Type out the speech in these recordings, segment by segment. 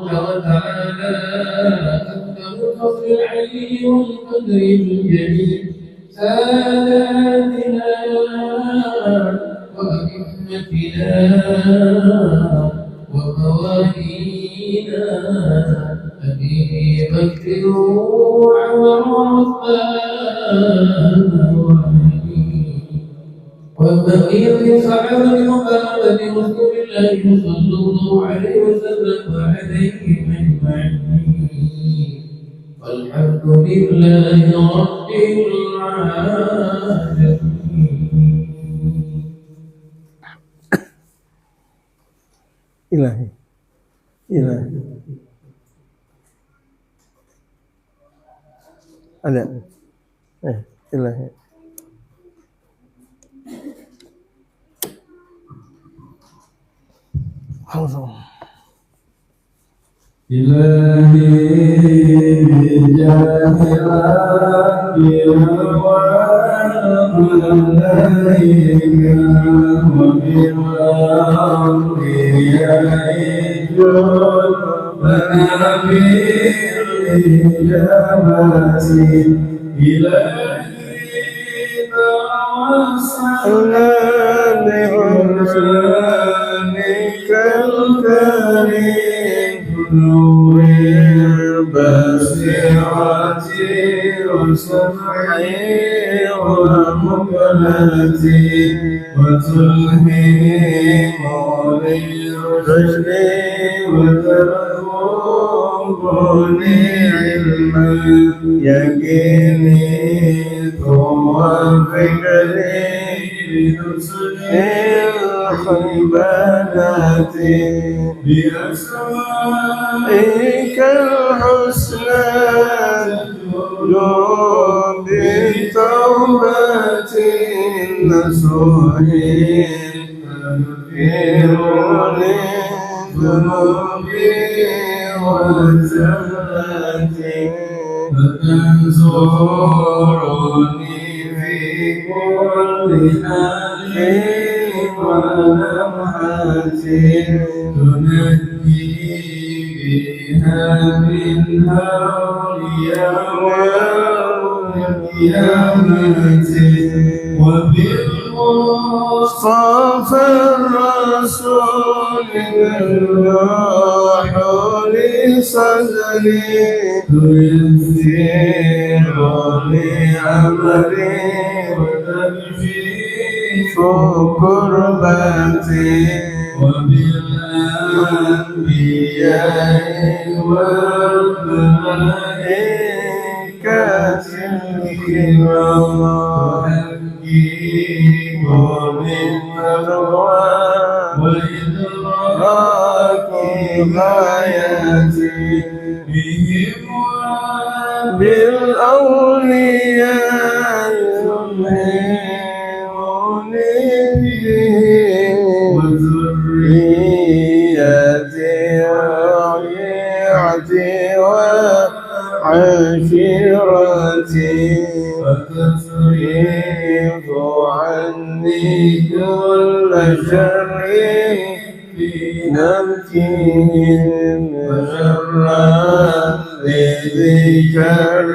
وتعالى أكبر الفضل العلي والقدر الجليل ساداتنا وأئمتنا وموالينا أبي بكر وعمر وعثمان وبقية صحابة محمد رسول الله صلى الله عليه وسلم وعليهم أجمعين والحمد لله رب العالمين. إلهي ada إلهي إلهي بجاه ربنا وملائكته وبالأنبياء جودنا بالإجابة إلهي توسلنا بحسنك الكريم نور البصيرة وسمعي ومقلتي وتلهيم للرشد وترغبني علما يقيني توفقني لنصر الخيبات بأسمائك الحسنى جود بالتوبة النصوح تغفرني ذنوبي وزلتي فتنصرني في كل حال ولمحة تنجي بها من هول يوم القيامة وبالمصطفى الرسول الروح لصدري تيسر لأمري وتكفيف كربتي وبالأنبياء والملائكة الكرام تحقيق بالتقوى وإدراك غايتي بهم بالأولياء وذريتي وعيرتي وعشيرتي وتصريف عني كل شر في نفسهم وشر ذي شر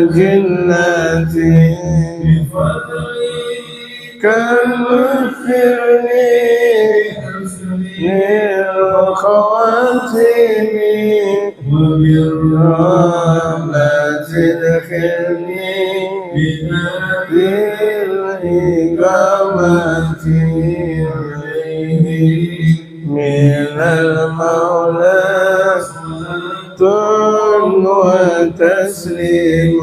وجنتي بفضلك اغفرني للخواتم وبالرحمة ادخلني بهذه الإقامة من المولى وتسليم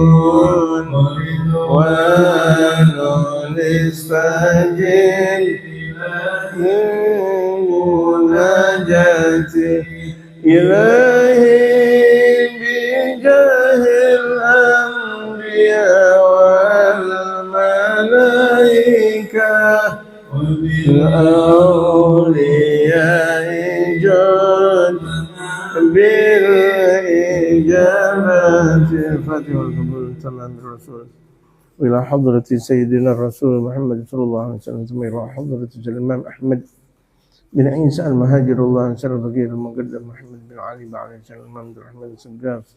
ورضوان استجب مناجاتي إلهي بجاه الأنبياء والملائكة وبالأولياء جود بالإجابة الفاتحة والقبول صلى الله عليه وسلم وإلى حضرة سيدنا الرسول محمد صلى الله عليه وسلم ثم إلى حضرة الإمام أحمد bin Isa al-Mahajirullah al-Fakir al-Muqaddam Muhammad bin Ali bin Ali Salman bin Rahman al-Sagaf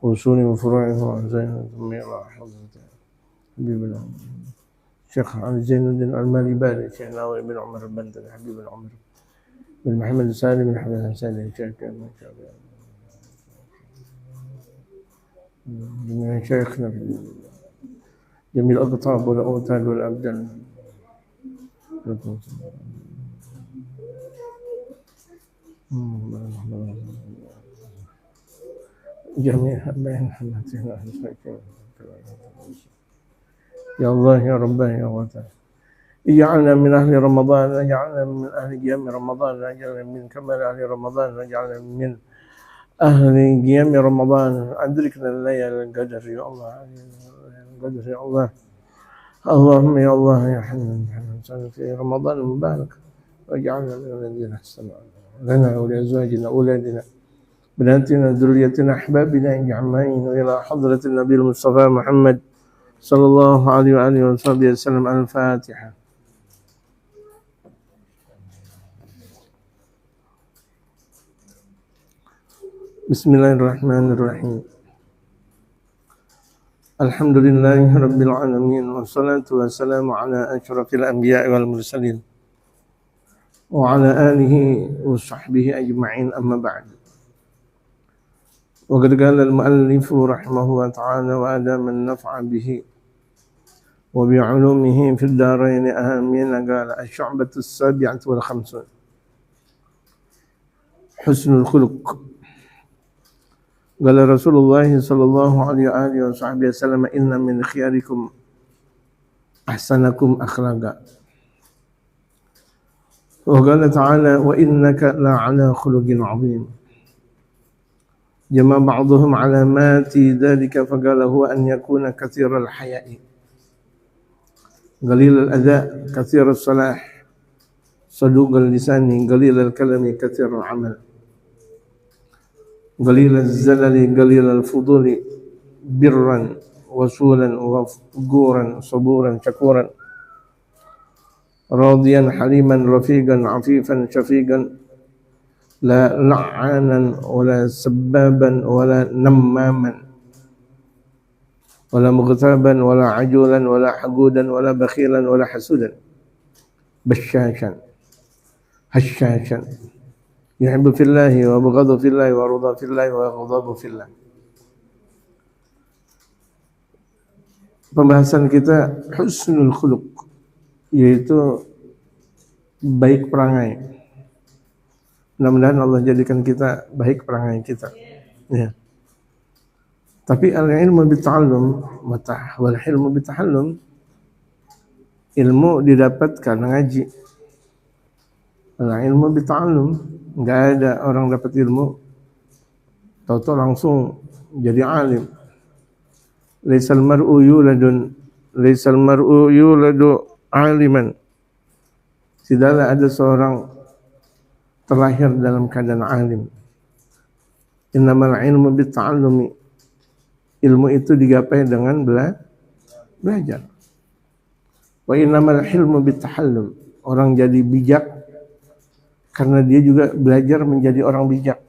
usuli wa furu'ihi wa zainul tumila hadrata Habibullah Syekh Al-Zainuddin Al-Malibari Syekh Nawawi bin Umar al-Bantan Habib al-Umar bin Muhammad Salim bin Hamdan Salim Syekh Al-Masyaallah من شيخنا جميع الأقطاب والأوتاد والأبدان جميع بين حماتنا يا الله يا ربنا يا وطن اجعلنا من أهل رمضان اجعلنا من أهل قيام رمضان اجعلنا من كمال أهل رمضان اجعلنا من أهل قيام رمضان أدركنا الليلة القدر يا الله القدر يا الله اللهم يا الله يا حنان في رمضان المبارك واجعلنا من الذين احسنوا لنا ولأزواجنا وأولادنا بناتنا ذريتنا أحبابنا اجمعين إلى حضرة النبي المصطفى محمد صلى الله عليه وآله وصحبه وسلم. الفاتحة. بسم الله الرحمن الرحيم. الحمد لله رب العالمين والصلاة والسلام على أشرف الأنبياء والمرسلين وعلى آله وصحبه أجمعين أما بعد. وقد قال المؤلف رحمه الله تعالى وأدام النفع به وبعلومه في الدارين آمين. قال الشعبة 57 حسن الخلق. قال رسول الله صلى الله عليه وآله وسلم إن من خياركم أحسنكم أخلاقا. وقال تعالى وإنك لعلى خلق عظيم. جمع بعضهم علامات ذلك فقال هو أن يكون كثير الحياء قليل الأداء كثير الصلاح صدوق اللسان قليل الكلام كثير العمل قليل الزلل قليل الفضول برا وصولا وفجورا صبورا شكورا راضيا حليما رفيقا عفيفا شفيقا لا لعانا ولا سبابا ولا نماما ولا مغتابا ولا عجولا ولا حقودا ولا بخيلا ولا حسودا بشاشا هشاشا يحب في الله وبغض في الله ورضى في الله وغضب في الله. Pembahasan kita husnul khuluq, yaitu baik perangai. Mudah-mudahan Allah jadikan kita baik perangai kita. Ya. Tapi al-ilmu bita'allum wal hilmu bitahallum, ilmu didapatkan ngaji. Al-ilmu bita'allum, enggak ada orang dapat ilmu tahu-tahu langsung jadi alim. Laisal mar'u yuladu aliman. Tidaklah ada seorang terlahir dalam keadaan alim. Innamal ilmu bita'allumi. Ilmu itu digapai dengan belajar. Wa innamal hilmu bitahallum. Orang jadi bijak karena dia juga belajar menjadi orang bijak.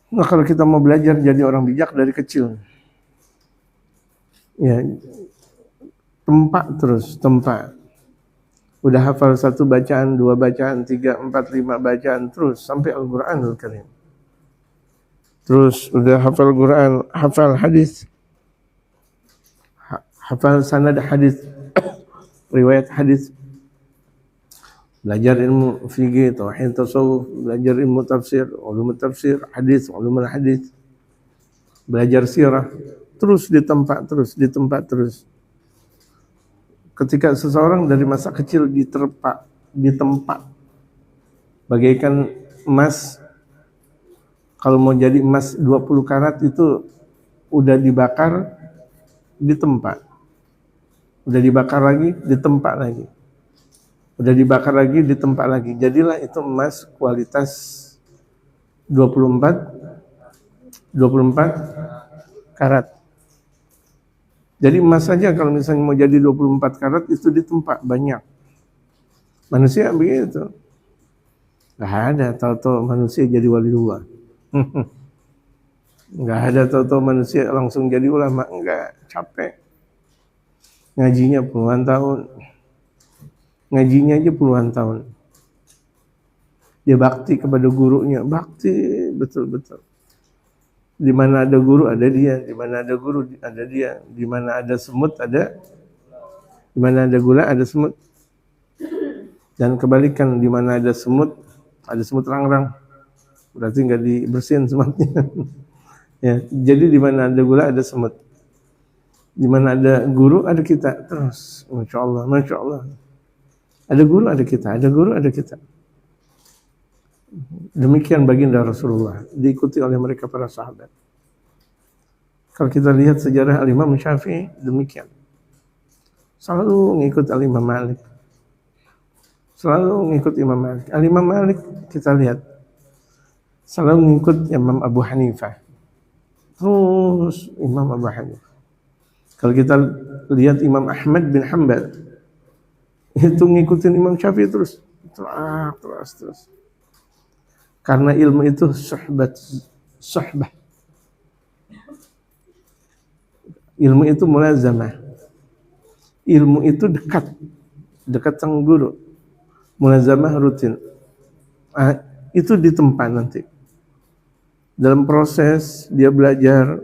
Nah, kalau kita mau belajar jadi orang bijak dari kecil, ya tempat. Udah hafal 1 bacaan, 2 bacaan, 3, 4, 5 bacaan terus sampai Al-Qur'anul Karim. Terus udah hafal Quran, hafal hadis, hafal sanad hadis, riwayat hadis. Belajar ilmu fikih, tauhid, tasawuf, belajar ilmu tafsir, ulum tafsir, hadis, ulumul hadis. Belajar sirah, terus di tempat terus. Ketika seseorang dari masa kecil ditempa bagaikan emas, kalau mau jadi emas 20 karat itu udah dibakar, ditempa. Udah dibakar lagi, ditempa lagi. Udah dibakar lagi, ditempa lagi. Jadilah itu emas kualitas 24 karat. Jadi emas saja kalau misalnya mau jadi 24 karat itu ditempa banyak. Manusia begitu. Nggak ada tahu-tahu manusia jadi waliullah. Nggak ada tahu-tahu manusia langsung jadi ulama. Enggak, capek. Ngajinya puluhan tahun. Ngajinya aja puluhan tahun. Dia bakti kepada gurunya, bakti betul-betul. Di mana ada guru ada dia, di mana ada guru ada dia, di mana ada semut ada, di mana ada gula ada semut. Dan kebalikan, di mana ada semut rangrang. Berarti nggak dibersihin semutnya. Ya, jadi di mana ada gula ada semut. Di mana ada guru ada kita terus. Masya Allah, masya Allah. Ada guru ada kita, ada guru ada kita. Demikian baginda Rasulullah, diikuti oleh mereka para sahabat. Kalau kita lihat sejarah Al-Imam Syafi'i, demikian. Selalu ngikut Al-Imam Malik. Selalu ngikut Imam Malik. Al-Imam Malik kita lihat selalu ngikut Imam Abu Hanifah. Terus Imam Abu Hanifah. Kalau kita lihat Imam Ahmad bin Hanbal, itu ngikutin Imam Syafi'i terus. Terus. Karena ilmu itu suhbah. Ilmu itu mulazamah. Ilmu itu dekat sang guru. Mulazamah rutin. Itu ditempa nanti. Dalam proses dia belajar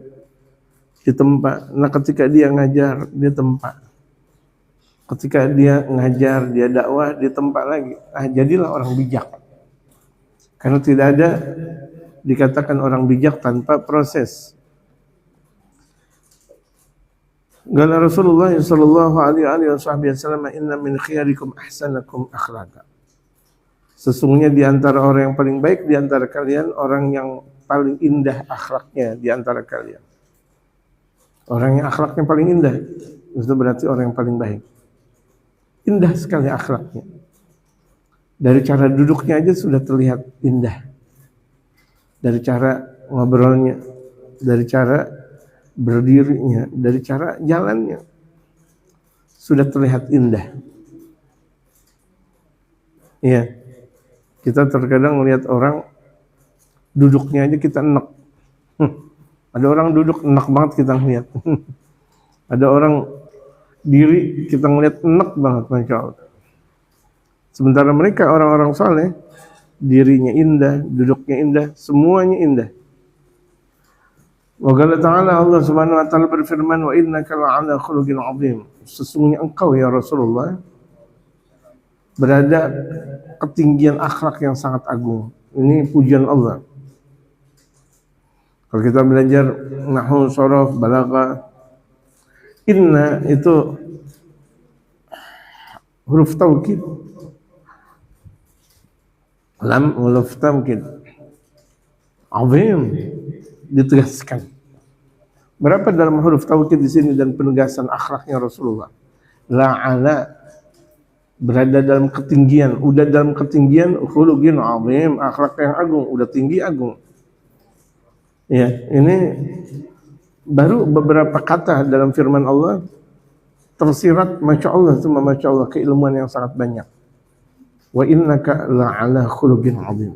ditempa. Nah, ketika dia ngajar dia tempa. Ketika dia ngajar, dia dakwah, ditempa lagi. Jadilah orang bijak. Karena tidak ada dikatakan orang bijak tanpa proses. Qala Rasulullah sallallahu alaihi wasallam, "Inna min khiyarikum ahsanakum akhlaqa." Sesungguhnya di antara orang yang paling baik di antara kalian orang yang paling indah akhlaknya di antara kalian. Orang yang akhlaknya paling indah itu berarti orang yang paling baik. Indah sekali akhlaknya. Dari cara duduknya aja sudah terlihat indah. Dari cara ngobrolnya, dari cara berdirinya, dari cara jalannya sudah terlihat indah. Iya. Kita terkadang melihat orang duduknya aja kita enak. Ada orang duduk enak banget kita ngeliat. Ada orang diri kita ngeliat enak banget, Masya Allah. Sementara mereka orang-orang saleh, dirinya indah, duduknya indah, semuanya indah. Wa qala ta'ala, Allah Subhanahu wa taala berfirman, "Wa innaka la'ala khuluqin 'azim." Sesungguhnya engkau ya Rasulullah berada ketinggian akhlak yang sangat agung. Ini pujian Allah. Kalau kita belajar nahwu, sharaf, balaghah, inna itu huruf taukid. Lam huruf taukid. Azim ditegaskan. Berapa dalam huruf taukid di sini dan penegasan akhlaknya Rasulullah? La'ala berada dalam ketinggian, udah dalam ketinggian khuluqin azim, akhlak yang agung, udah tinggi agung. Ya, ini baru beberapa kata dalam firman Allah tersirat, Masya Allah, semua Masya Allah, keilmuan yang sangat banyak. Wa innaka la'ala khuluqin azim.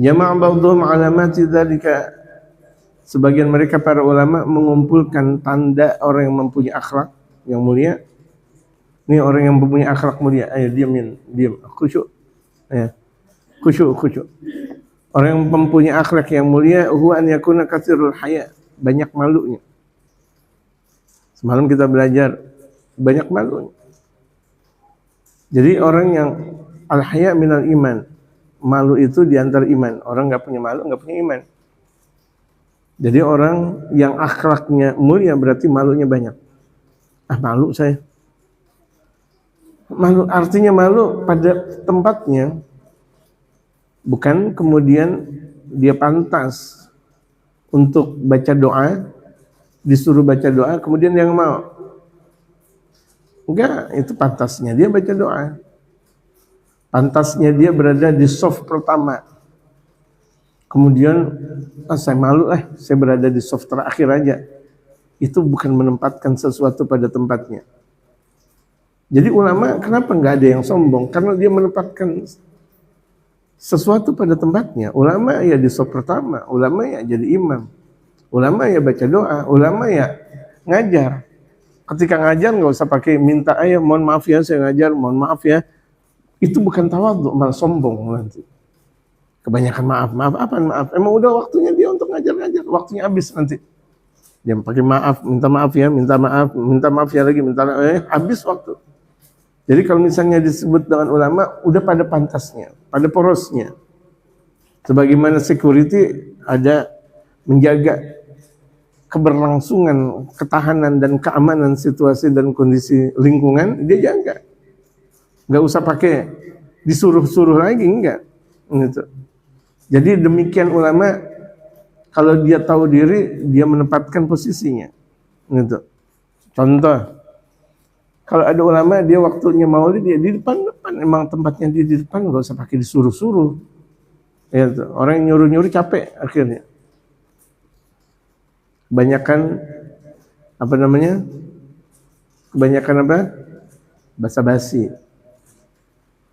Jama'a ba'dhum alamati dzalika. Sebagian mereka para ulama mengumpulkan tanda orang yang mempunyai akhlak yang mulia. Ini orang yang mempunyai akhlak mulia. Ayo diam, khusyuk. Ya. Khusyuk. Orang yang mempunyai akhlak yang mulia, huwa an yakuna katsirul haya, banyak malunya. Semalam kita belajar banyak malunya. Jadi orang yang al-haya minal iman, malu itu diantara iman. Orang nggak punya malu, nggak punya iman. Jadi orang yang akhlaknya mulia berarti malunya banyak. Malu saya. Malu artinya malu pada tempatnya. Bukan kemudian dia pantas untuk baca doa, disuruh baca doa, kemudian dia nggak mau. Enggak, itu pantasnya dia baca doa. Pantasnya dia berada di soft pertama. Kemudian, saya malu saya berada di soft terakhir aja. Itu bukan menempatkan sesuatu pada tempatnya. Jadi ulama kenapa nggak ada yang sombong? Karena dia menempatkan sesuatu pada tempatnya. Ulama ya di sop pertama, ulama ya jadi imam, ulama ya baca doa, ulama ya ngajar. Ketika ngajar nggak usah pakai minta ayah, mohon maaf ya saya ngajar, mohon maaf ya. Itu bukan tawadhu, malah sombong nanti. Kebanyakan maaf apa maaf? Emang udah waktunya dia untuk ngajar-ngajar, waktunya habis nanti. Dia pakai maaf, minta maaf ya, minta maaf ya lagi, habis waktu. Jadi kalau misalnya disebut dengan ulama, udah pada pantasnya, pada porosnya. Sebagaimana security ada menjaga keberlangsungan, ketahanan dan keamanan situasi dan kondisi lingkungan, dia jaga. Nggak usah pakai disuruh-suruh lagi, enggak. Gitu. Jadi demikian ulama, kalau dia tahu diri, dia menempatkan posisinya. Gitu. Contoh, kalau ada ulama, dia waktunya maulid, dia di depan-depan. Emang tempatnya dia di depan, nggak usah pakai disuruh-suruh. Ya, orang yang nyuruh-nyuruh capek akhirnya. Kebanyakan apa? Basa-basi.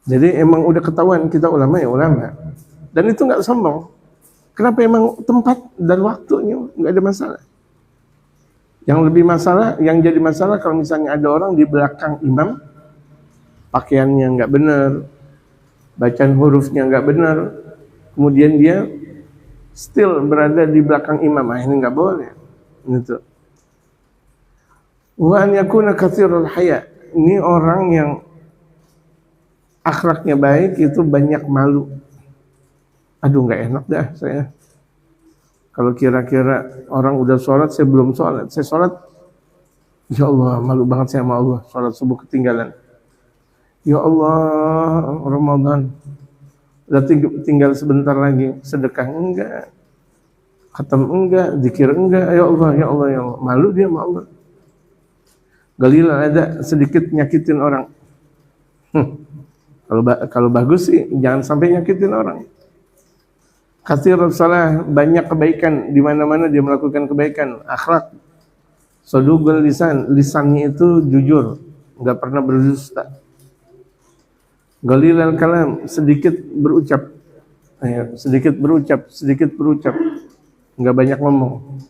Jadi emang udah ketahuan kita ulama ya ulama. Dan itu nggak sombong. Kenapa? Emang tempat dan waktunya nggak ada masalah. Yang jadi masalah kalau misalnya ada orang di belakang imam, pakaiannya nggak benar, bacaan hurufnya nggak benar, kemudian dia still berada di belakang imam, ini nggak boleh. Gitu. Wa an yakuna katsirul haya. Ini orang yang akhlaknya baik itu banyak malu. Aduh nggak enak dah saya. Kalau kira-kira orang udah sholat, saya belum sholat. Saya sholat, ya Allah malu banget saya sama Allah. Sholat subuh ketinggalan. Ya Allah Ramadan, udah tinggal sebentar lagi. Sedekah enggak, khatam enggak, zikir enggak. Ya Allah, ya Allah, ya Allah. Malu dia sama Allah. Galila ada sedikit nyakitin orang. Kalau bagus sih jangan sampai nyakitin orang. Katsirus salah, banyak kebaikan, di mana-mana dia melakukan kebaikan, akhlak. Saduqul lisan, lisannya itu jujur, enggak pernah berdusta. Qalilal kalam, sedikit berucap, enggak banyak ngomong.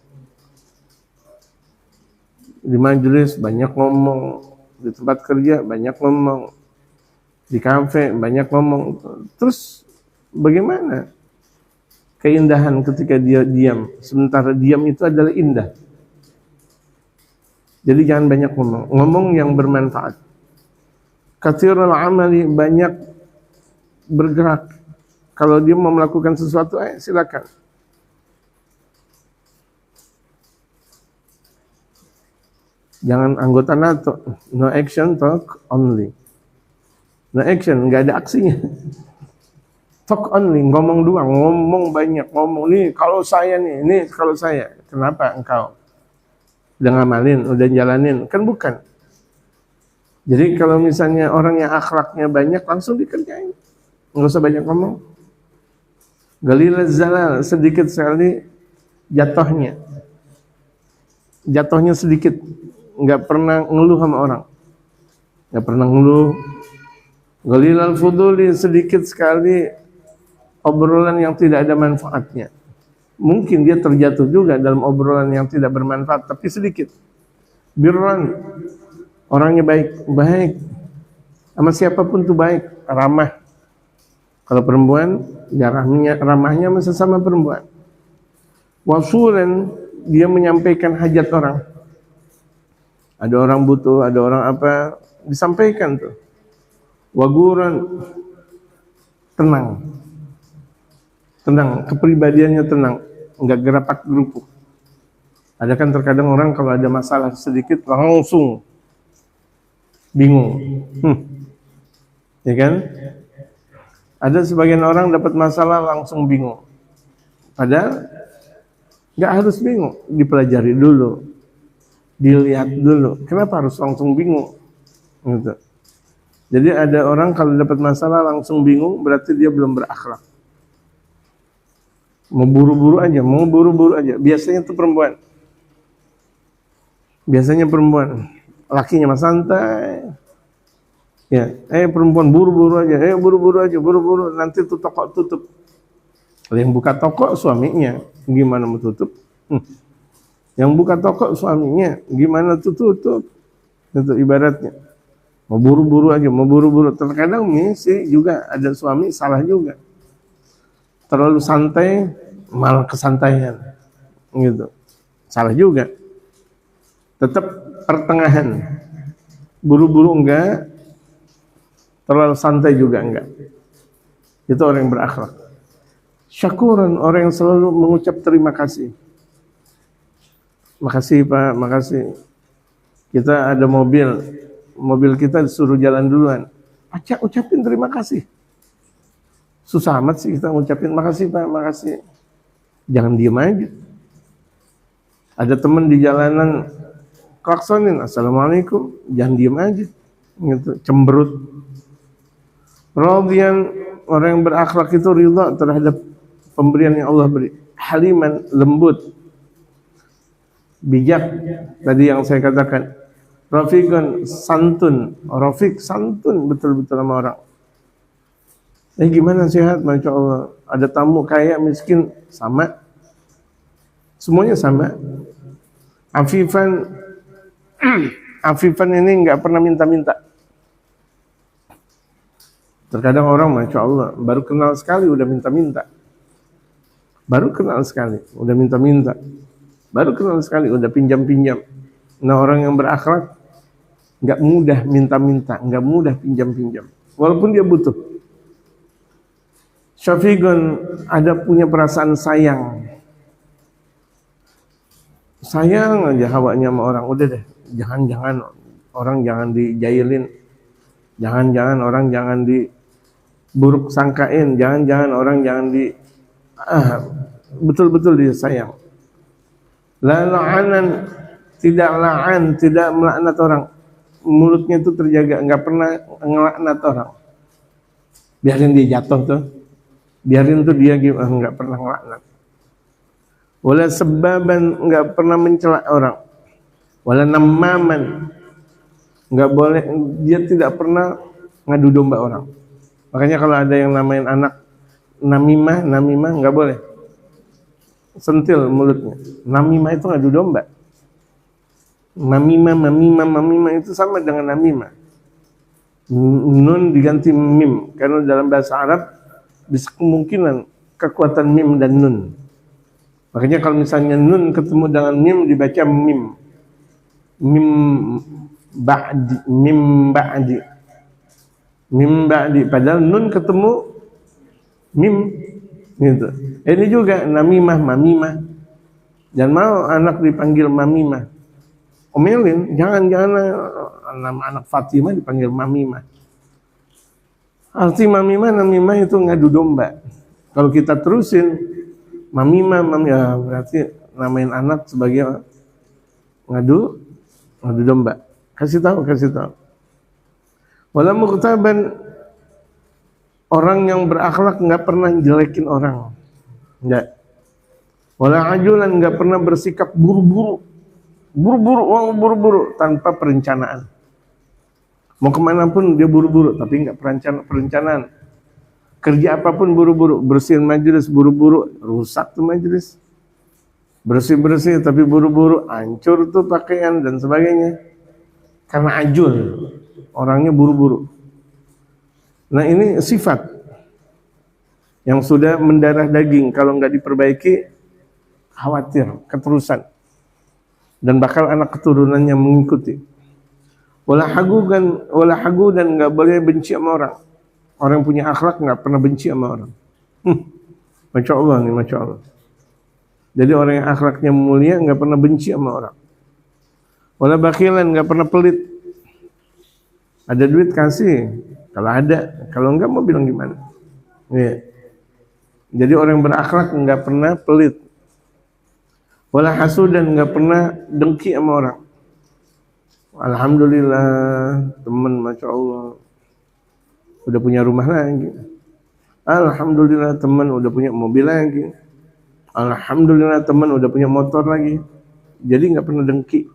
Di majelis banyak ngomong, di tempat kerja banyak ngomong, di kafe banyak ngomong. Terus bagaimana keindahan ketika dia diam? Sementara diam itu adalah indah. Jadi jangan banyak ngomong yang bermanfaat. Katsirul amali, banyak bergerak. Kalau dia mau melakukan sesuatu, silakan. Jangan anggota NATO, no action, talk only. No action, nggak ada aksinya. Talk only, ngomong doang, ngomong banyak, ngomong nih kalau saya nih, ini kalau saya. Kenapa engkau? Udah ngamalin, udah jalanin, kan bukan. Jadi kalau misalnya orang yang akhlaknya banyak, langsung dikerjain. Nggak usah banyak ngomong. Galilaz zalal, sedikit sekali jatuhnya. Jatuhnya sedikit, nggak pernah ngeluh sama orang. Nggak pernah ngeluh. Galilal fuduli, sedikit sekali obrolan yang tidak ada manfaatnya. Mungkin dia terjatuh juga dalam obrolan yang tidak bermanfaat, tapi sedikit. Birran, orangnya baik. Sama siapapun tuh baik, ramah. Kalau perempuan, ya ramahnya sama sesama perempuan. Wasulan, dia menyampaikan hajat orang. Ada orang butuh, ada orang apa, disampaikan tuh. Waguran, tenang, kepribadiannya tenang, enggak gerapak gerupuk. Ada kan terkadang orang kalau ada masalah sedikit langsung bingung, ya kan? Ada sebagian orang dapat masalah langsung bingung, padahal nggak harus bingung, dipelajari dulu, dilihat dulu. Kenapa harus langsung bingung? Gitu. Jadi ada orang kalau dapat masalah langsung bingung, berarti dia belum berakhlak. Mau buru-buru aja. Biasanya itu perempuan. Lakinya mah santai. Ya, perempuan buru-buru aja, buru-buru aja, buru-buru, nanti tuh toko tutup. Yang buka toko suaminya, gimana mau tutup? Yang buka toko suaminya, gimana tuh tutup? Itu ibaratnya. Mau buru-buru aja, mau buru-buru. Terkadang sih juga ada suami salah juga. Terlalu santai, malah kesantaian. Gitu. Salah juga. Tetap pertengahan. Buru-buru enggak, terlalu santai juga enggak. Itu orang yang berakhlak. Syakuran, orang yang selalu mengucap terima kasih. Makasih Pak, makasih. Kita ada mobil kita disuruh jalan duluan. Ucapin terima kasih. Susah amat sih kita ngucapin makasih Pak, makasih. Jangan diem aja. Ada teman di jalanan klaksonin, Assalamualaikum, jangan diem aja. Gitu, cemberut. Radiyan, orang yang berakhlak itu ridha terhadap pemberian yang Allah beri. Haliman, lembut. Bijak, tadi yang saya katakan. Rafiqan, santun. Rafiq, santun betul-betul sama orang. Gimana sehat? Masya Allah. Ada tamu kaya, miskin, sama. Semuanya sama. Afifan, Afifan ini nggak pernah minta-minta. Terkadang orang, Masya Allah, baru kenal sekali udah minta-minta. Baru kenal sekali, udah minta-minta. Baru kenal sekali, udah pinjam-pinjam. Nah, orang yang berakhlak nggak mudah minta-minta, nggak mudah pinjam-pinjam. Walaupun dia butuh. Syafiqun, ada punya perasaan sayang. Sayang aja hawanya sama orang. Udah deh, jangan-jangan orang jangan dijailin. Jangan-jangan orang jangan diburuk sangkain. Jangan-jangan orang jangan betul-betul dia sayang. La la'anan, tidak la'an, tidak melaknat orang. Mulutnya itu terjaga, nggak pernah ngelaknat orang. Biarin dia jatuh tuh. Biarin tuh dia nggak pernah ngelaknat. Wala sebaban, nggak pernah mencela orang. Wala namaman, nggak boleh, dia tidak pernah ngadu domba orang. Makanya kalau ada yang namain anak namimah nggak boleh. Sentil mulutnya. Namimah itu ngadu domba. Mamimah itu sama dengan namimah. Nun diganti mim, karena dalam bahasa Arab bisa kemungkinan kekuatan mim dan nun. Makanya kalau misalnya nun ketemu dengan mim dibaca mim. Mim ba'di. Padahal nun ketemu mim gitu. Ini juga namimah, mamimah. Jangan mau anak dipanggil mamimah. Omelin, jangan nama anak Fatimah dipanggil mamimah. Arti mamimah, namimah itu ngadu domba. Kalau kita terusin mamimah, ya berarti namain anak sebagai ngadu domba. Kasih tahu. Wala muqtaban, orang yang berakhlak nggak pernah jelekin orang. Enggak. Wala ajulan, nggak pernah bersikap buru-buru tanpa perencanaan. Mau kemana pun dia buru-buru, tapi nggak perencanaan. Kerja apapun buru-buru, bersihin majelis buru-buru, rusak tuh majelis. Bersih-bersih tapi buru-buru, hancur tuh pakaian dan sebagainya. Karena ajul, orangnya buru-buru. Nah ini sifat yang sudah mendarah daging, kalau nggak diperbaiki, khawatir, keterusan. Dan bakal anak keturunannya mengikuti. Wala hagu dan nggak boleh benci sama orang. Orang yang punya akhlak nggak pernah benci sama orang. Masya Allah nih, Masya Allah. Jadi orang yang akhlaknya mulia nggak pernah benci sama orang. Wala bakhilan, nggak pernah pelit. Ada duit kasih, kalau ada, kalau enggak mau bilang gimana. Ya. Jadi orang yang berakhlak nggak pernah pelit. Wala hasudan, nggak pernah dengki sama orang. Alhamdulillah, teman, Masya Allah, udah punya rumah lagi. Alhamdulillah, teman udah punya mobil lagi. Alhamdulillah, teman udah punya motor lagi. Jadi nggak pernah dengki.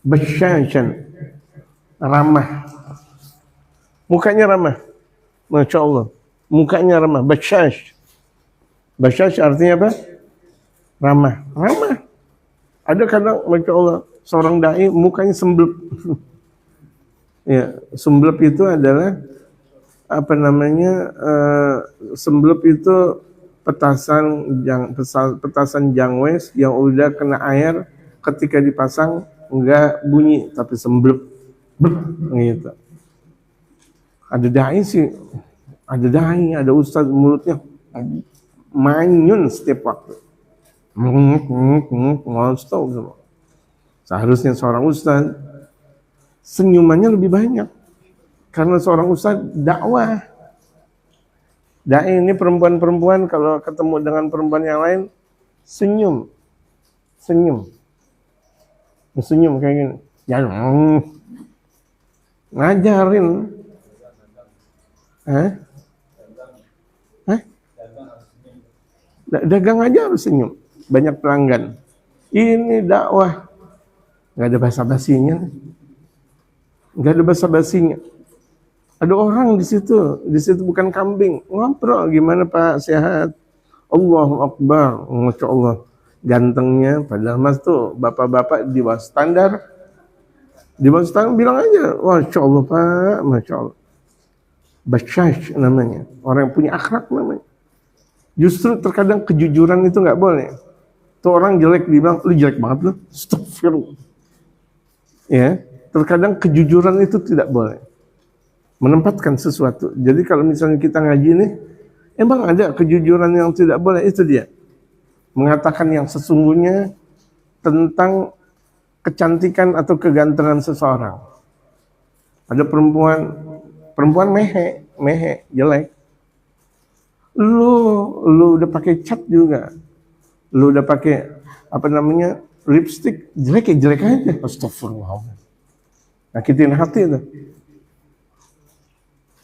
Basyashan, ramah. Mukanya ramah. Masya Allah. Mukanya ramah. Basyash. Basyash artinya apa? Ramah. Ramah. Ada kadang, Masya Allah, seorang da'i mukanya semblep. Ya, semblep itu adalah apa namanya? Semblep itu petasan jangwes yang udah kena air, ketika dipasang enggak bunyi tapi semblep gitu. Ada dai sih, ada ustaz mulutnya manyun setiap waktu. Seharusnya seorang ustaz senyumannya lebih banyak, karena seorang ustaz dakwah. Dai ini perempuan-perempuan kalau ketemu dengan perempuan yang lain senyum kayak gini. Jangan ngajarin. Dagang aja harus senyum. Banyak pelanggan. Ini dakwah. Nggak ada basa-basinya. Ada orang di situ bukan kambing. Ngobrol, gimana Pak, sehat? Allahu Akbar, Masya Allah. Gantengnya, padahal mas tuh bapak-bapak di bawah standar. Di bawah standar bilang aja, Masya Allah Pak, Masya Allah. Basyash namanya, orang yang punya akhlak namanya. Justru terkadang kejujuran itu nggak boleh. Tuh orang jelek dibilang, lu jelek banget lu, astagfirullah. Ya, terkadang kejujuran itu tidak boleh. Menempatkan sesuatu. Jadi kalau misalnya kita ngaji nih, emang ada kejujuran yang tidak boleh, itu dia. Mengatakan yang sesungguhnya tentang kecantikan atau kegantengan seseorang. Ada perempuan mehe, jelek. Lu udah pakai cat juga. Lu udah pakai apa namanya? Lipstick, jelek aja. Astagfirullah. Nakitin hati itu.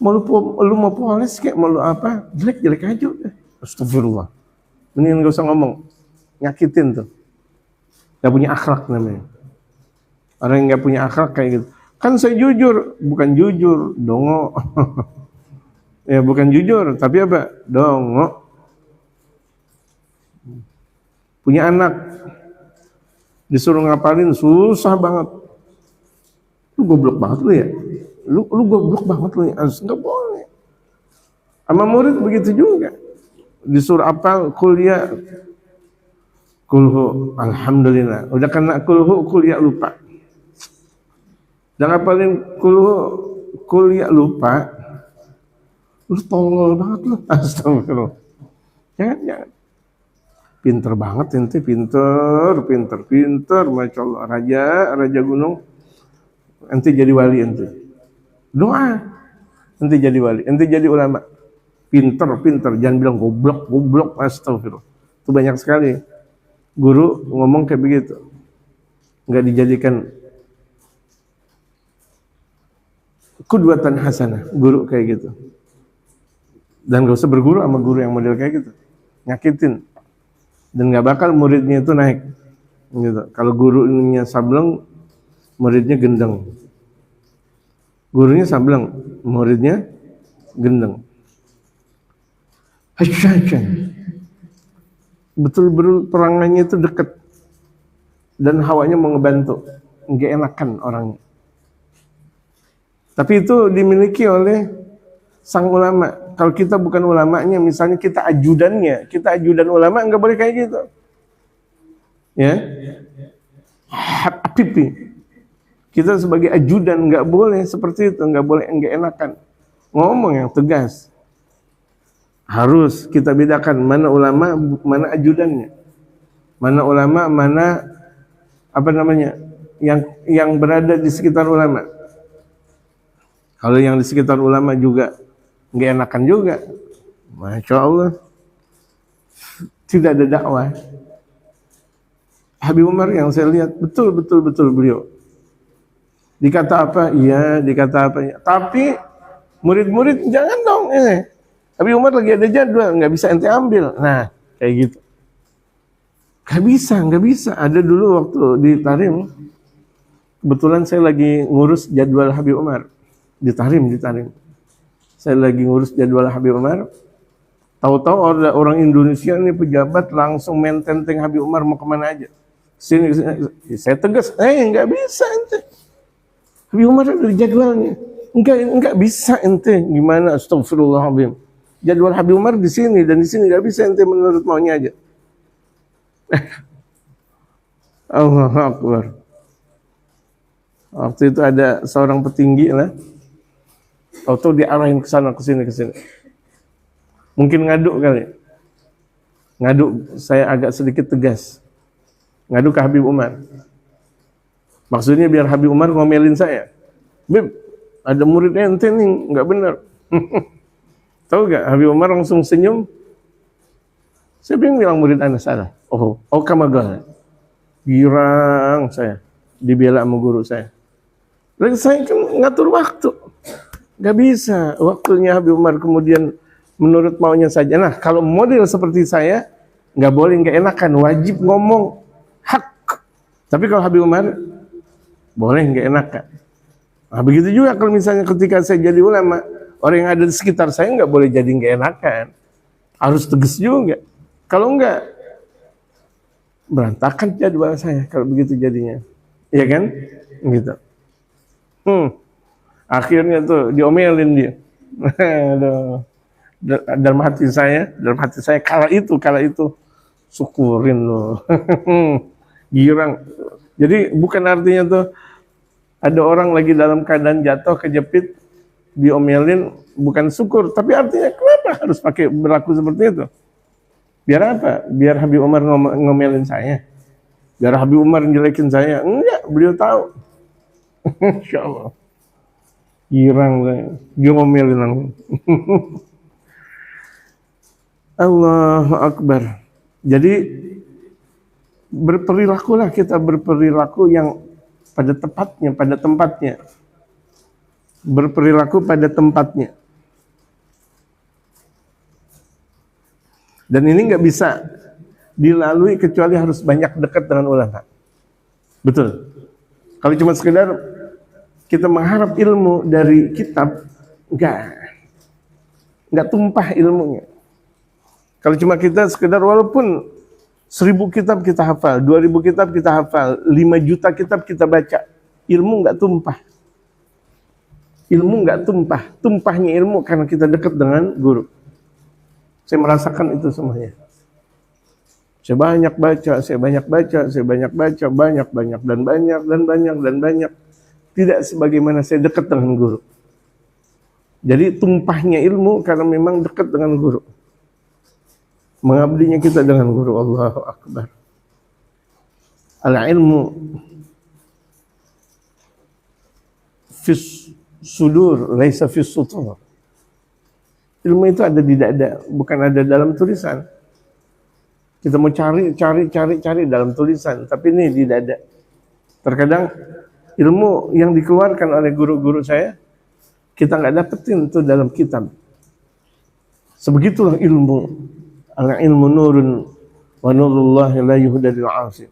Lu mau polis kayak mau lu apa? Jelek aja udah. Astagfirullah. Mendingan gak usah ngomong. Nyakitin tuh. Gak punya akhlak namanya. Orang yang gak punya akhlak kayak gitu. Kan saya jujur, bukan jujur, dongo. Ya bukan jujur, tapi apa? Dongo. Punya anak, disuruh ngapalin susah banget. Lu goblok banget lu ya. Lu goblok banget lu ya. Nggak boleh. Sama murid begitu juga. Disuruh apal kuliah, kulhu, alhamdulillah. Udah kena kulhu, kuliah lupa. Jangan ngapalin kulhu, kuliah lupa. Lu tolol banget lu. Astagfirullah. Jangan. Pinter banget ente, pinter. Masya Allah. Raja gunung. Ente jadi wali ente. Doa. Ente jadi wali. Ente jadi ulama. Pinter. Jangan bilang goblok. Astagfirullah. Itu banyak sekali. Guru ngomong kayak begitu. Nggak dijadikan qudwatan hasanah. Guru kayak gitu. Dan gak usah berguru sama guru yang model kayak gitu. Nyakitin. Dan gak bakal muridnya itu naik. Gitu. Kalau gurunya sableng, muridnya gendeng. Gurunya sableng, muridnya gendeng. Hasyasyan. Betul-betul perangannya itu dekat. Dan hawanya mau ngebantu. Nggak enakan orangnya. Tapi itu dimiliki oleh sang ulama. Kalau kita bukan ulamanya, misalnya kita ajudan ulama, nggak boleh kayak gitu. Ya, Habibi. Kita sebagai ajudan nggak boleh seperti itu, nggak boleh nggak enakan. Ngomong yang tegas. Harus kita bedakan mana ulama, mana ajudannya. Mana ulama, mana apa namanya, yang berada di sekitar ulama. Kalau yang di sekitar ulama juga nggak enakan juga, Masya Allah, tidak ada dakwah. Habib Umar yang saya lihat betul beliau. Dikata apa? Iya, dikata apa? Ya. Tapi murid-murid jangan dong. Habib Umar lagi ada jadwal, nggak bisa ente ambil. Nah, kayak gitu. Nggak bisa. Ada dulu waktu di Tarim, kebetulan saya lagi ngurus jadwal Habib Umar di Tarim. Saya lagi ngurus jadwal Habib Umar. Tahu-tahu ada orang Indonesia ini pejabat langsung main tenteng Habib Umar mau kemana aja. Sini. Saya tegas, nggak bisa ente. Habib Umar ada jadwalnya. Enggak bisa ente. Gimana? Astagfirullahaladzim. Jadwal Habib Umar di sini dan di sini nggak bisa ente menurut maunya aja. Allahu Akbar. Waktu itu ada seorang petinggi lah. Tahu-tahu diarahin ke sana, ke sini. Mungkin ngaduk kali. Ngaduk, saya agak sedikit tegas. Ngaduk ke Habib Umar. Maksudnya biar Habib Umar ngomelin saya. Bib, ada muridnya ente nih, nggak benar. Tahu gak, Habib Umar langsung senyum. Siapa yang bilang murid anda salah? Oh kamagal. Girang saya. Dibela sama guru saya. Lalu saya kan ngatur waktu. Gak bisa. Waktunya Habib Umar kemudian menurut maunya saja. Nah, kalau model seperti saya, gak boleh gak enakan. Wajib ngomong hak. Tapi kalau Habib Umar, boleh gak enakan. Nah, begitu juga kalau misalnya ketika saya jadi ulama, orang yang ada di sekitar saya gak boleh jadi gak enakan. Harus tegas juga. Kalau enggak, berantakan jadwal saya kalau begitu jadinya. Iya kan? Gitu. Akhirnya tuh diomelin dia. Dalam hati saya kala itu syukurin loh. Girang. Jadi bukan artinya tuh ada orang lagi dalam keadaan jatuh kejepit diomelin bukan syukur, tapi artinya kenapa harus pakai berlaku seperti itu? Biar apa? Biar Habib Umar ngomelin saya. Biar Habib Umar njelekin saya. Enggak, beliau tahu. Insya Allah. Girang saya. Dia ngomelin langsung. Allahu Akbar. Jadi berperilakulah kita berperilaku yang pada tempatnya. Berperilaku pada tempatnya. Dan ini nggak bisa dilalui kecuali harus banyak dekat dengan ulama. Betul. Kalau cuma sekedar kita mengharap ilmu dari kitab, nggak tumpah ilmunya. Kalau cuma kita sekedar walaupun 1000 kitab kita hafal, 2000 kitab kita hafal, 5 juta kitab kita baca, ilmu nggak tumpah. Ilmu nggak tumpah. Tumpahnya ilmu karena kita dekat dengan guru. Saya merasakan itu semuanya. Saya banyak baca, banyak. Tidak sebagaimana saya dekat dengan guru. Jadi tumpahnya ilmu karena memang dekat dengan guru. Mengabdinya kita dengan guru. Allahu Akbar. Al-ilmu fis sudur, laisa fis sutur. Ilmu itu ada di dada, bukan ada dalam tulisan. Kita mau cari dalam tulisan, tapi ini di dada. Terkadang ilmu yang dikeluarkan oleh guru-guru saya, kita nggak dapetin itu dalam kitab. Sebegitulah ilmu. Al-ilmu nurun wa nurullahi la yuhda lil 'asi.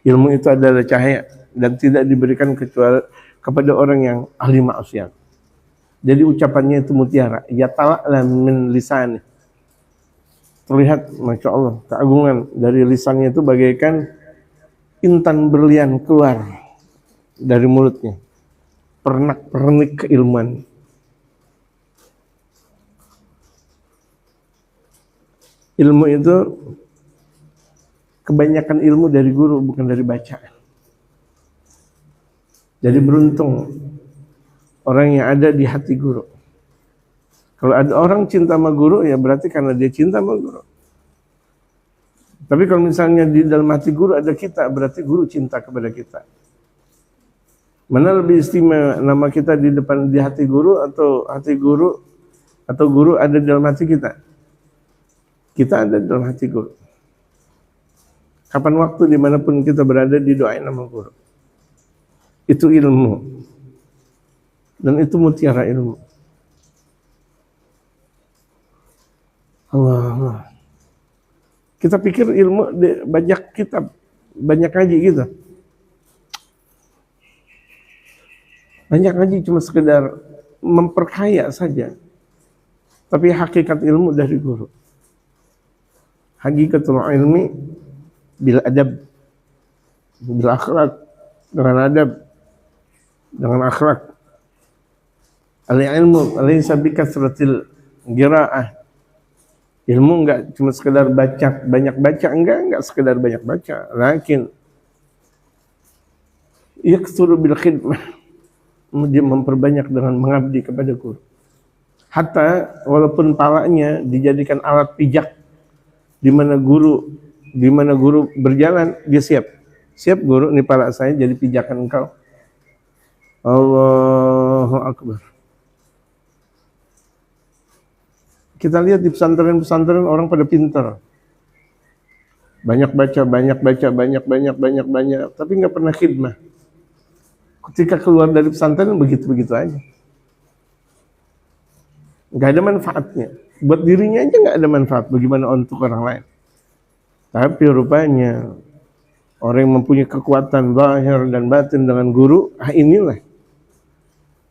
Ilmu itu adalah cahaya dan tidak diberikan kecuali kepada orang yang ahli maksiat. Jadi ucapannya itu mutiara. Ya tala'la min lisani. Terlihat, Masya Allah, keagungan dari lisannya itu bagaikan intan berlian keluar dari mulutnya. Pernak-pernik keilmuan. Ilmu itu, kebanyakan ilmu dari guru, bukan dari bacaan. Jadi beruntung orang yang ada di hati guru. Kalau ada orang cinta sama guru, ya berarti karena dia cinta sama guru. Tapi kalau misalnya di dalam hati guru ada kita, berarti guru cinta kepada kita. Mana lebih istimewa, nama kita di depan di hati guru atau guru ada di dalam hati kita? Kita ada di dalam hati guru. Kapan waktu dimanapun kita berada didoain sama guru. Itu ilmu. Dan itu mutiara ilmu. Allah. Kita pikir ilmu banyak kitab, banyak ngaji gitu. Banyak ngaji cuma sekedar memperkaya saja. Tapi hakikat ilmu dari guru. Hakikatul ilmi bil adab, bil akhlak, dengan adab, dengan akhlak. Al-ilmu alaysa bi kasratil qiraah. Ilmu enggak cuma sekedar baca, banyak baca, enggak sekedar banyak baca, lakin yaksuru bil khidmah, dia memperbanyak dengan mengabdi kepada guru. Hatta walaupun palanya dijadikan alat pijak, di mana guru berjalan, dia siap guru, ini pala saya jadi pijakan engkau. Allahu Akbar. Kita lihat di pesantren-pesantren orang pada pintar, banyak baca, tapi nggak pernah khidmah. Ketika keluar dari pesantren begitu-begitu aja, nggak ada manfaatnya. Buat dirinya aja nggak ada manfaat, bagaimana untuk orang lain. Tapi rupanya orang yang mempunyai kekuatan zahir dan batin dengan guru, inilah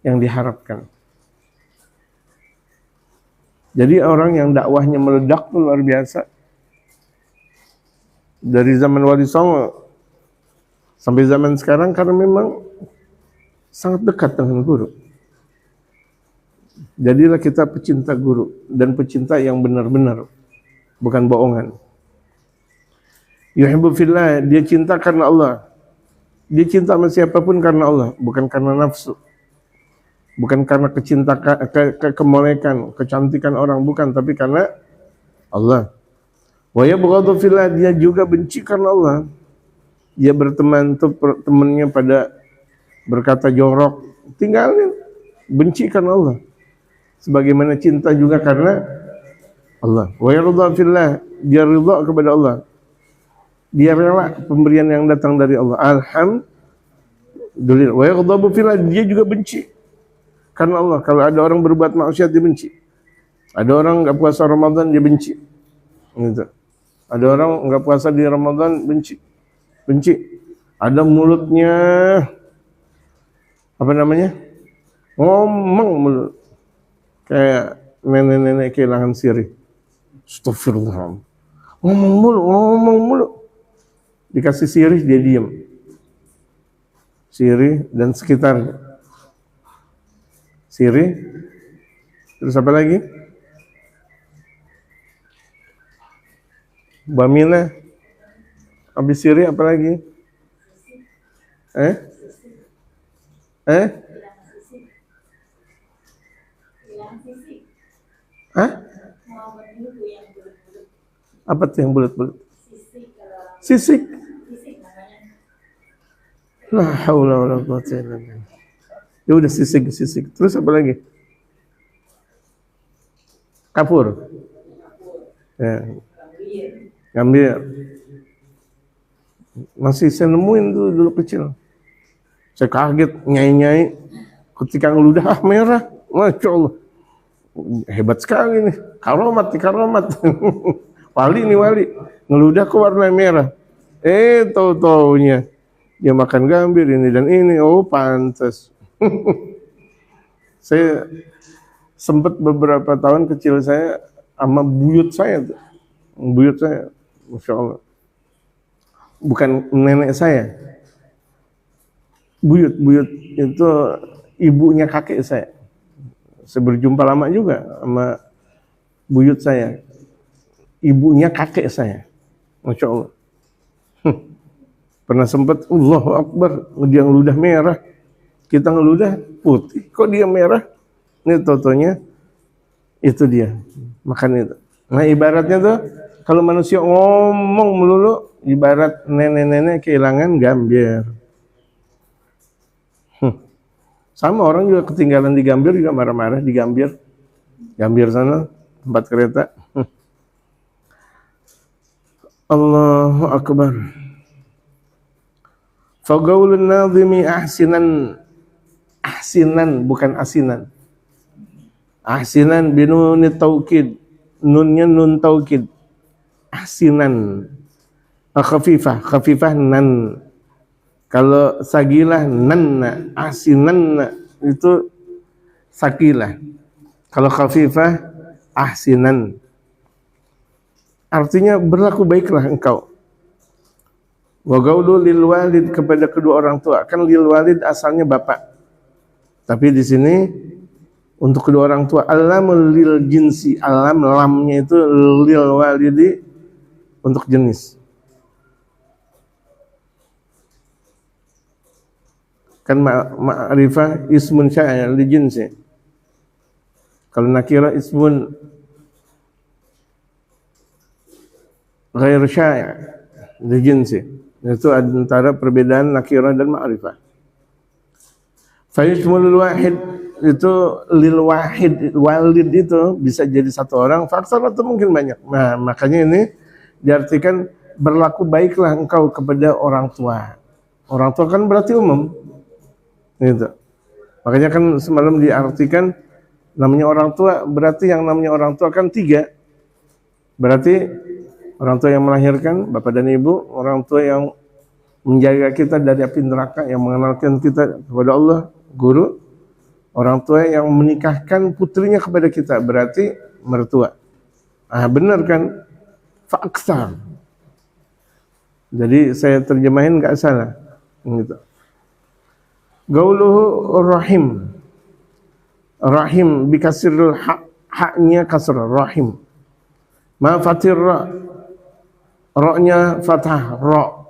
yang diharapkan. Jadi orang yang dakwahnya meledak itu luar biasa. Dari zaman Wali Songo sampai zaman sekarang, karena memang sangat dekat dengan guru. Jadilah kita pecinta guru, dan pecinta yang benar-benar, bukan bohongan. Yuhibbu fillah, dia cinta karena Allah. Dia cinta sama siapapun karena Allah, bukan karena nafsu. Bukan karena kemolekan, kecantikan orang, bukan, tapi karena Allah. Wa yabghadu fillah, dia juga benci karena Allah. Dia berteman tuh temannya pada berkata jorok, tinggalin, benci karena Allah. Sebagaimana cinta juga karena Allah. Wa yarda fillah, dia ridha kepada Allah. Dia rela pemberian yang datang dari Allah. Alhamdulillah. Wa yaghdabu fillah, dia juga benci karena Allah. Kalau ada orang berbuat maksiat, dia benci. Ada orang enggak puasa Ramadan, dia benci. Gitu. Ada orang enggak puasa di Ramadan, benci. Ada mulutnya apa namanya? Ngomong mulut. Kayak nenek-nenek kehilangan sirih. Astagfirullah. Ngomong mulu. Dikasih sirih, dia diam. Sirih dan sekitar. Sirih. Terus apa lagi? Bamila. Habis sirih apa lagi? Apa tuh yang bulat-bulat? Sisik. La haula wala quwwata illa billah. Ya udah sisik. Terus apa lagi? Kapur. Ya. Gambir. Masih saya nemuin tuh dulu kecil. Saya kaget nyai-nyai ketika ngeludah merah. Masya Allah. Hebat sekali nih. Karomat. Wali ngeludah ke warna merah. Tahu-taunya dia makan gambir ini dan ini. Oh, pantas. Saya sempat beberapa tahun kecil saya sama buyut saya, Masya Allah. Bukan nenek saya. Buyut itu ibunya kakek saya. Saya berjumpa lama juga sama buyut saya. Ibunya kakek saya. Masya Allah. Pernah sempat, Allahu Akbar, dia ngeludah merah. Kita ngeludah putih. Kok dia merah? Ini totonya, itu dia. Makan itu. Nah ibaratnya tuh, kalau manusia ngomong melulu, ibarat nenek-nenek kehilangan gambir. Sama orang juga ketinggalan di Gambir juga marah-marah di Gambir. Gambir sana, tempat kereta. Allahu Akbar. Fagaulun nazimi ahsinan bukan asinan. Ahsinan binunit taukid. Nunnya nun taukid. Ahsinan. Khafifah nan. Kalau sagilah nanna, asinan itu sakilah. Kalau khafifah ahsinan. Artinya berlaku baiklah engkau. Wa gaulu lil walid, kepada kedua orang tua. Kan lil walid asalnya bapak. Tapi di sini untuk kedua orang tua, alamul lil jinsi, alam lamnya itu lil walidi untuk jenis. Kan ma'rifah ismun syai' li jinsi. Kalau nakira ismun ghair syai' li jinsi. Itu antara perbedaan nakirah dan ma'rifah. Fa yashmulul wahid, itu lil wahid, walid itu bisa jadi satu orang, faktor atau mungkin banyak. Nah, makanya ini diartikan berlaku baiklah engkau kepada orang tua. Orang tua kan berarti umum. Gitu. Makanya kan semalam diartikan namanya orang tua, berarti yang namanya orang tua kan 3. Berarti orang tua yang melahirkan, bapak dan ibu, orang tua yang menjaga kita dari api neraka, yang mengenalkan kita kepada Allah, guru, orang tua yang menikahkan putrinya kepada kita, berarti mertua. Ah, benar kan? Fa'aksar. Jadi saya terjemahin nggak salah. Gitu. Gauluhu rahim. Rahim bikasirul haknya kasr, rahim. Ma fatir ra. Ra-nya fathah, ra.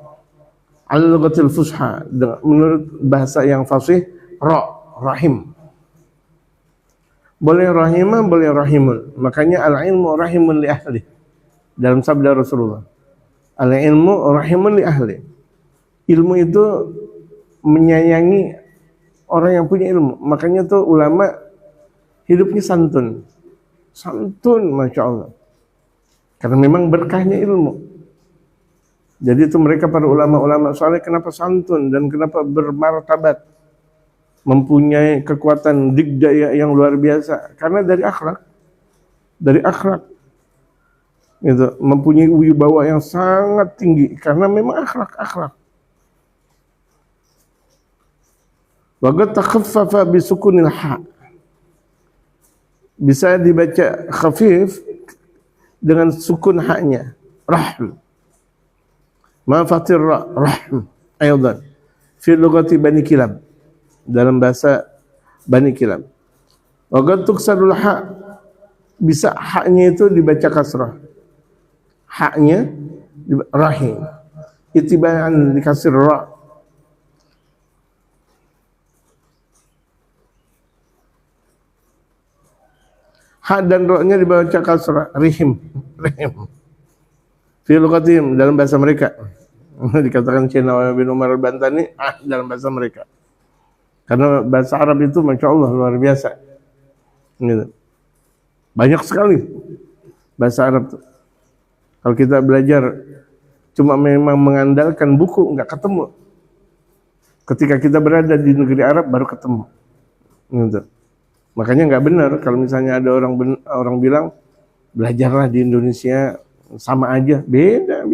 Al-lughatil fusha, menurut bahasa yang fasih, ra, rahim. Boleh rahimah, boleh rahimun. Makanya al-ilmu rahimun li ahli. Dalam sabda Rasulullah. Al-ilmu rahimun li ahli. Ilmu itu menyayangi orang yang punya ilmu. Makanya tuh ulama hidupnya santun. Santun, Masya Allah. Karena memang berkahnya ilmu. Jadi itu mereka para ulama-ulama saleh kenapa santun dan kenapa bermartabat, mempunyai kekuatan digdaya yang luar biasa, karena dari akhlak. Gitu, mempunyai wibawa yang sangat tinggi karena memang akhlak. Wa qad takhaffafa bi sukunil ha. Bisa dibaca khafif dengan sukun haknya, rahm. Ma fatir ra, rahm. Aydan fi lughati Bani Kilab, dalam bahasa Bani Kilab. Wa qad tuksarul ha, bisa haknya itu dibaca kasrah. Haknya rahim. Itibaan dikasir ra. Hak dan ra-nya dibaca kasrah, rihim. Fi lughatihim, dalam bahasa mereka. Dikatakan Cina bin Umar al-Bantani, dalam bahasa mereka. Karena bahasa Arab itu Masya Allah luar biasa. Gitu. Banyak sekali bahasa Arab itu. Kalau kita belajar cuma memang mengandalkan buku, nggak ketemu. Ketika kita berada di negeri Arab baru ketemu. Gitu. Makanya nggak benar kalau misalnya ada orang bilang belajarlah di Indonesia sama aja, beda.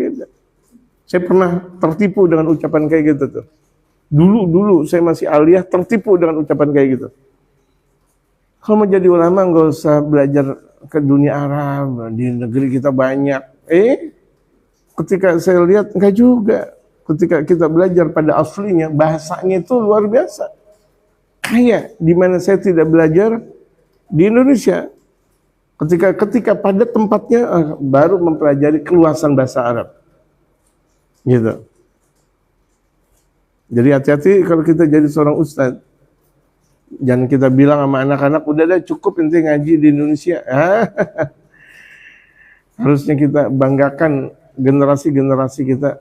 Saya pernah tertipu dengan ucapan kayak gitu tuh. Dulu saya masih aliyah tertipu dengan ucapan kayak gitu. Kalau mau jadi ulama nggak usah belajar ke dunia Arab, di negeri kita banyak. Ketika saya lihat enggak juga. Ketika kita belajar pada aslinya, bahasanya itu luar biasa. Kayak di mana saya tidak belajar di Indonesia. Ketika pada tempatnya baru mempelajari keluasan bahasa Arab. Gitu. Jadi hati-hati kalau kita jadi seorang ustadz. Jangan kita bilang sama anak-anak, udah deh cukup nanti ngaji di Indonesia. Harusnya kita banggakan generasi-generasi kita.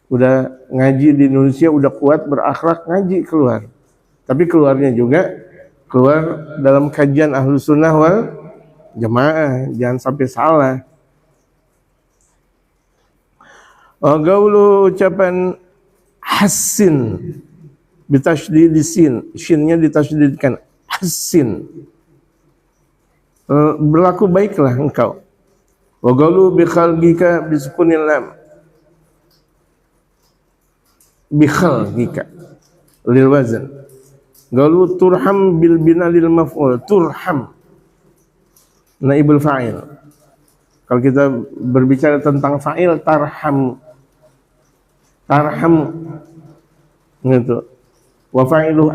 Udah ngaji di Indonesia, udah kuat, berakhlak, ngaji keluar. Tapi keluarnya juga keluar dalam kajian Ahlus Sunnah wal Jamaah. Jangan sampai salah. Gaulu ucapan hassin bitasydid sin, shinnya ditasydidkan, hassin, berlaku baiklah engkau. Wa gaulu bi khalqika bi sukunil lam, bi khalqika lil wazn. Gaulu turham bil bina lil maf'ul, turham naibul fa'il. Kalau kita berbicara tentang fa'il, tarham gitu. Wa fa'ilu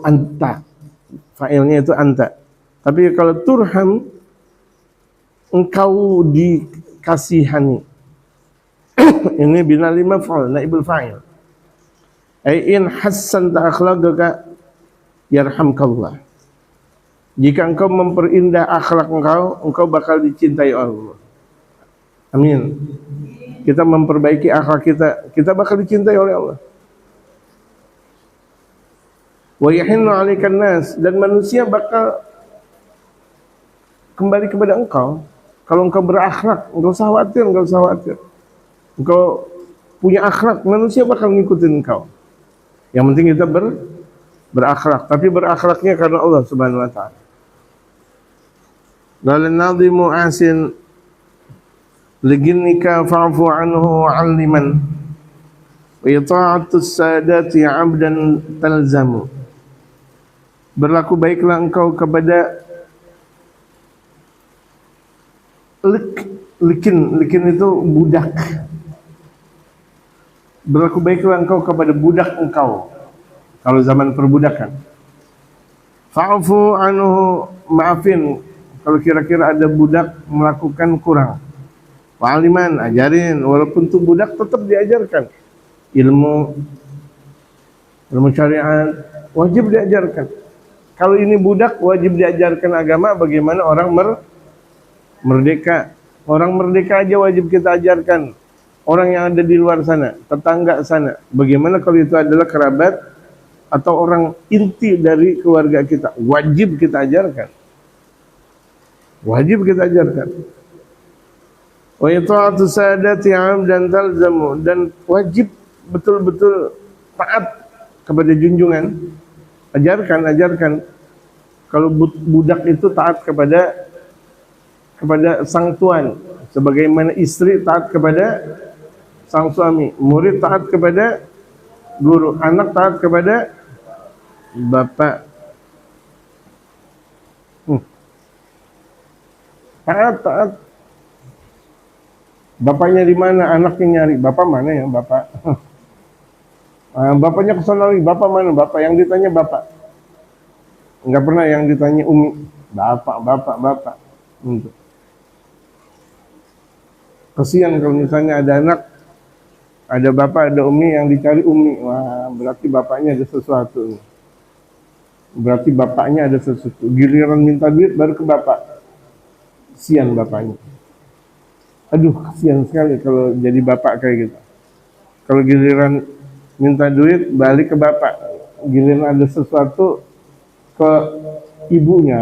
anta, fa'ilnya itu anta. Tapi kalau turham, engkau dikasihani. Ini binali maf'ul, naibul fa'il. Ai in hassanta akhlaqaka yarhamkallah. Jika engkau memperindah akhlak engkau bakal dicintai Allah. Amin. Kita memperbaiki akhlak kita bakal dicintai oleh Allah. Wa yahinnu 'alaikan nas, dan manusia bakal kembali kepada engkau kalau engkau berakhlak. Enggak usah khawatir. Engkau punya akhlak, manusia bakal ngikutin engkau. Yang penting kita berakhlak, tapi berakhlaknya karena Allah Subhanahu wa taala. Qala an-nadhimu asin liginnika fa'fu anhu 'alliman wa ita'atu as-sadati 'abdan talzamu. Berlaku baiklah engkau kepada likin itu budak. Berlaku baiklah engkau kepada budak engkau kalau zaman perbudakan. Fa'fu anhu, maafin kalau kira-kira ada budak melakukan kurang. Wa'aliman, ajarin, walaupun itu budak tetap diajarkan. Ilmu syariat wajib diajarkan. Kalau ini budak wajib diajarkan agama, bagaimana orang merdeka. Orang merdeka aja wajib kita ajarkan. Orang yang ada di luar sana, tetangga sana, bagaimana kalau itu adalah kerabat atau orang inti dari keluarga kita, wajib kita ajarkan. Wa ita'atu sadati 'amdan talzamu, dan wajib betul-betul taat kepada junjungan. Ajarkan. Kalau budak itu taat kepada sang tuan, sebagaimana istri taat kepada sang suami, murid taat kepada guru, anak taat kepada bapak. Taat. Bapaknya di mana, anaknya nyari. Bapak mana ya, bapak? Bapaknya kesana lagi, bapak mana? Bapak yang ditanya bapak. Enggak pernah yang ditanya umi. Bapak. Kesian kalau misalnya ada anak, ada bapak, ada umi, yang dicari umi. Wah, berarti bapaknya ada sesuatu. Giliran minta duit baru ke bapak. Kesian bapaknya. Aduh, kesian sekali kalau jadi bapak kayak gitu. Kalau giliran minta duit balik ke bapak, giliran ada sesuatu ke ibunya,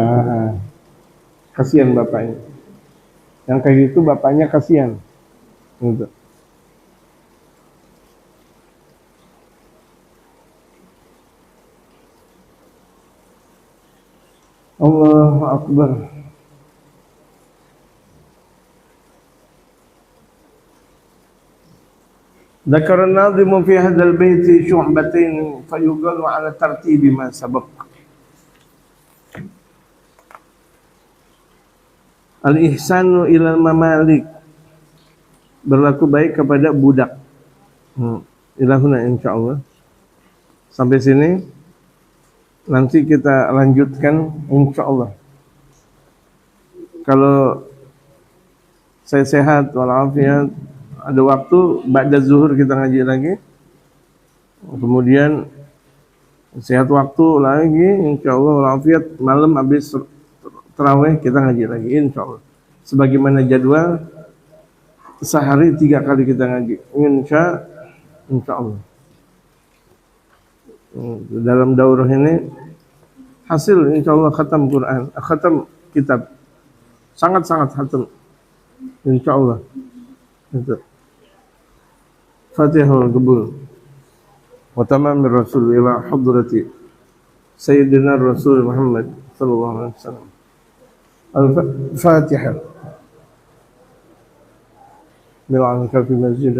kasihan bapaknya. Yang kayak gitu bapaknya kasihan. Gitu. Allahu Akbar. ذكر الناظم في هذا البيت شعبتين فيقال على ترتيب ما سبق. Al-ihsanu ilal mamalik, berlaku baik kepada budak. Ilahuna insyaallah. Sampai sini, nanti kita lanjutkan insyaallah. Kalau saya sehat walafiat, ada waktu ba'da zuhur kita ngaji lagi. Kemudian sehat waktu lagi insyaallah walafiat, malam habis tarawih kita ngaji lagi insyaallah. Sebagaimana jadwal, sehari 3 kali kita ngaji insyaallah. Dalam daurah ini hasil insyaallah khatam Quran, khatam kitab. Sangat-sangat khatam insyaallah. Itu Fatihul Qabul wa tamamir rasul ila hadrati Sayyidina Rasul Muhammad sallallahu alaihi wasallam. Al-Fatihah. Bil'an kafi masjid